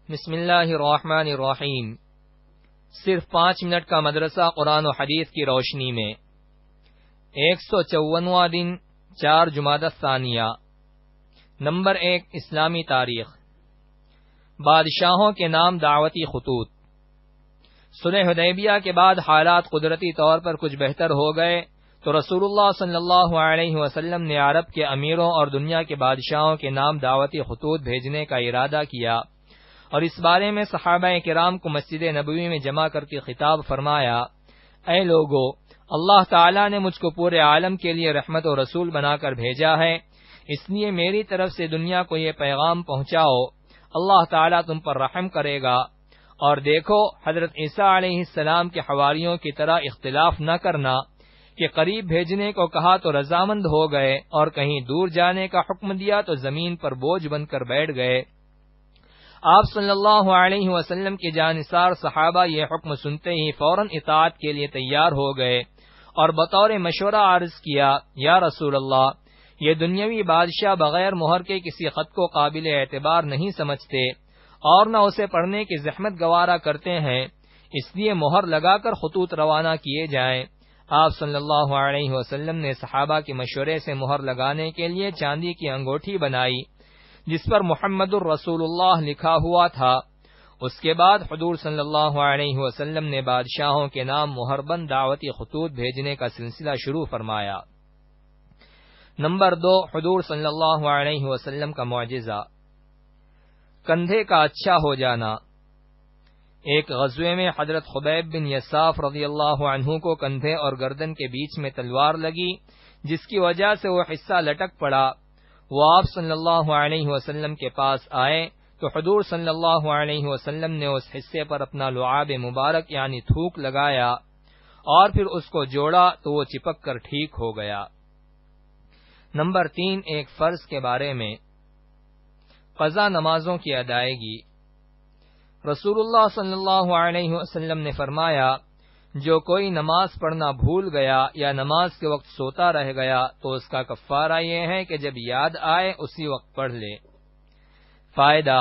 بسم اللہ الرحمن الرحیم۔ صرف 5 منٹ کا مدرسہ قرآن و حدیث کی روشنی میں 154واں دن 4 جمادی الثانیہ۔ نمبر 1 اسلامی تاریخ۔ بادشاہوں کے نام دعوتی خطوط۔ صلح حدیبیہ کے بعد حالات قدرتی طور پر کچھ بہتر ہو گئے تو رسول اللہ صلی اللہ علیہ وسلم نے عرب کے امیروں اور دنیا کے بادشاہوں کے نام دعوتی خطوط بھیجنے کا ارادہ کیا، اور اس بارے میں صحابہ کرام کو مسجد نبوی میں جمع کر کے خطاب فرمایا: اے لوگو، اللہ تعالیٰ نے مجھ کو پورے عالم کے لیے رحمت و رسول بنا کر بھیجا ہے، اس لیے میری طرف سے دنیا کو یہ پیغام پہنچاؤ، اللہ تعالیٰ تم پر رحم کرے گا۔ اور دیکھو، حضرت عیسیٰ علیہ السلام کے حواریوں کی طرح اختلاف نہ کرنا کہ قریب بھیجنے کو کہا تو رضامند ہو گئے، اور کہیں دور جانے کا حکم دیا تو زمین پر بوجھ بن کر بیٹھ گئے۔ آپ صلی اللہ علیہ وسلم کے جانثار صحابہ یہ حکم سنتے ہی فوراً اطاعت کے لیے تیار ہو گئے اور بطور مشورہ عرض کیا: یا رسول اللہ، یہ دنیاوی بادشاہ بغیر مہر کے کسی خط کو قابل اعتبار نہیں سمجھتے اور نہ اسے پڑھنے کی زحمت گوارا کرتے ہیں، اس لیے مہر لگا کر خطوط روانہ کیے جائیں۔ آپ صلی اللہ علیہ وسلم نے صحابہ کے مشورے سے مہر لگانے کے لیے چاندی کی انگوٹھی بنائی جس پر محمد الرسول اللہ لکھا ہوا تھا۔ اس کے بعد حضور صلی اللہ علیہ وسلم نے بادشاہوں کے نام مہر بند دعوتی خطوط بھیجنے کا سلسلہ شروع فرمایا۔ نمبر 2 حضور صلی اللہ علیہ وسلم کا معجزہ، کندھے کا اچھا ہو جانا۔ ایک غزوے میں حضرت خبیب بن یساف رضی اللہ عنہ کو کندھے اور گردن کے بیچ میں تلوار لگی، جس کی وجہ سے وہ حصہ لٹک پڑا۔ وہ آپ صلی اللہ علیہ وسلم کے پاس آئے تو حضور صلی اللہ علیہ وسلم نے اس حصے پر اپنا لعاب مبارک یعنی تھوک لگایا اور پھر اس کو جوڑا تو وہ چپک کر ٹھیک ہو گیا۔ نمبر 3 ایک فرض کے بارے میں، قضا نمازوں کی ادائیگی۔ رسول اللہ صلی اللہ علیہ وسلم نے فرمایا: جو کوئی نماز پڑھنا بھول گیا یا نماز کے وقت سوتا رہ گیا تو اس کا کفارہ یہ ہے کہ جب یاد آئے اسی وقت پڑھ لے۔ فائدہ: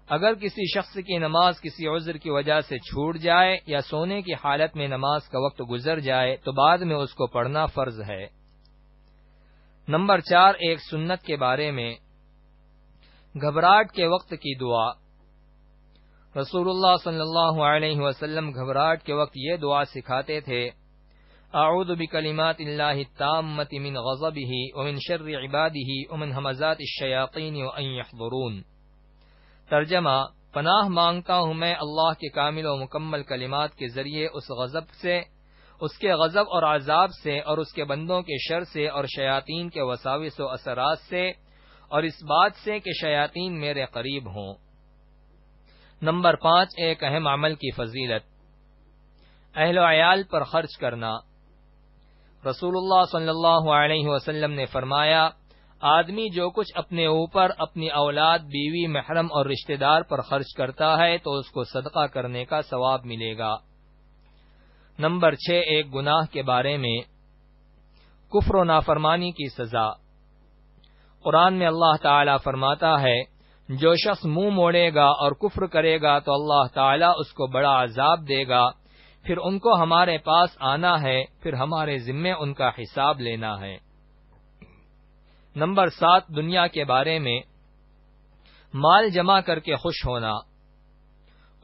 اگر کسی شخص کی نماز کسی عذر کی وجہ سے چھوٹ جائے یا سونے کی حالت میں نماز کا وقت گزر جائے تو بعد میں اس کو پڑھنا فرض ہے۔ نمبر 4 ایک سنت کے بارے میں، گھبراہٹ کے وقت کی دعا۔ رسول اللہ صلی اللہ علیہ وسلم گھبراہٹ کے وقت یہ دعا سکھاتے تھے: اعوذ بکلمات اللہ التامۃ من غضبہ ومن شر عبادہ ومن ہمزات الشیاطین وان یحضرون۔ ترجمہ: پناہ مانگتا ہوں میں اللہ کے کامل و مکمل کلمات کے ذریعے اس غضب سے، اس کے غضب اور عذاب سے، اور اس کے بندوں کے شر سے اور شیاطین کے وساوس و اثرات سے، اور اس بات سے کہ شیاطین میرے قریب ہوں۔ نمبر 5 ایک اہم عمل کی فضیلت، اہل و عیال پر خرچ کرنا۔ رسول اللہ صلی اللہ علیہ وسلم نے فرمایا: آدمی جو کچھ اپنے اوپر، اپنی اولاد، بیوی، محرم اور رشتہ دار پر خرچ کرتا ہے تو اس کو صدقہ کرنے کا ثواب ملے گا۔ نمبر 6 ایک گناہ کے بارے میں، کفر و نافرمانی کی سزا۔ قرآن میں اللہ تعالی فرماتا ہے: جو شخص منہ موڑے گا اور کفر کرے گا تو اللہ تعالیٰ اس کو بڑا عذاب دے گا، پھر ان کو ہمارے پاس آنا ہے، پھر ہمارے ذمے ان کا حساب لینا ہے۔ نمبر 7 دنیا کے بارے میں، مال جمع کر کے خوش ہونا۔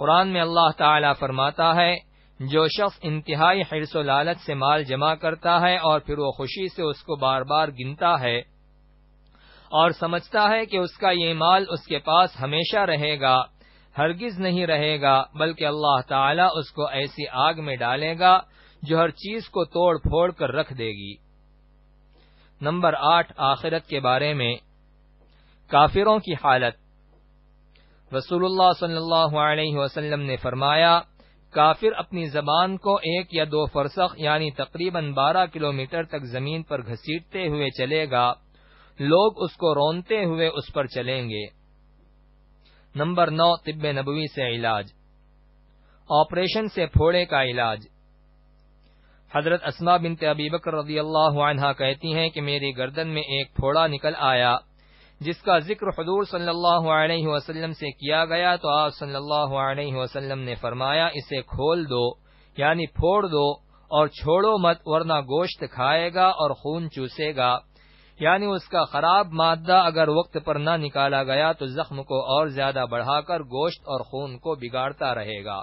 قرآن میں اللہ تعالیٰ فرماتا ہے: جو شخص انتہائی حرص و لالچ سے مال جمع کرتا ہے اور پھر وہ خوشی سے اس کو بار بار گنتا ہے اور سمجھتا ہے کہ اس کا یہ مال اس کے پاس ہمیشہ رہے گا، ہرگز نہیں رہے گا، بلکہ اللہ تعالیٰ اس کو ایسی آگ میں ڈالے گا جو ہر چیز کو توڑ پھوڑ کر رکھ دے گی۔ نمبر 8 آخرت کے بارے میں، کافروں کی حالت۔ رسول اللہ صلی اللہ علیہ وسلم نے فرمایا: کافر اپنی زبان کو 1 یا 2 فرسخ یعنی تقریباً 12 کلومیٹر تک زمین پر گھسیٹتے ہوئے چلے گا، لوگ اس کو رونتے ہوئے اس پر چلیں گے۔ نمبر 9 طب نبوی سے علاج، آپریشن سے پھوڑے کا علاج۔ حضرت اسماء بنت ابی بکر رضی اللہ عنہا کہتی ہیں کہ میری گردن میں ایک پھوڑا نکل آیا جس کا ذکر حضور صلی اللہ علیہ وسلم سے کیا گیا تو آپ صلی اللہ علیہ وسلم نے فرمایا اسے کھول دو یعنی پھوڑ دو اور چھوڑو مت ورنہ گوشت کھائے گا اور خون چوسے گا، یعنی اس کا خراب مادہ اگر وقت پر نہ نکالا گیا تو زخم کو اور زیادہ بڑھا کر گوشت اور خون کو بگاڑتا رہے گا۔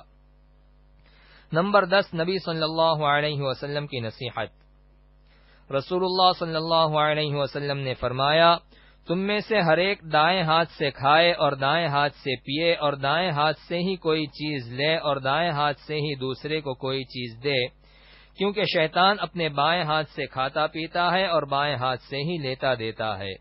نمبر 10، نبی صلی اللہ علیہ وسلم کی نصیحت۔ رسول اللہ صلی اللہ علیہ وسلم نے فرمایا تم میں سے ہر ایک دائیں ہاتھ سے کھائے اور دائیں ہاتھ سے پیے اور دائیں ہاتھ سے ہی کوئی چیز لے اور دائیں ہاتھ سے ہی دوسرے کو کوئی چیز دے، کیونکہ شیطان اپنے بائیں ہاتھ سے کھاتا پیتا ہے اور بائیں ہاتھ سے ہی لیتا دیتا ہے۔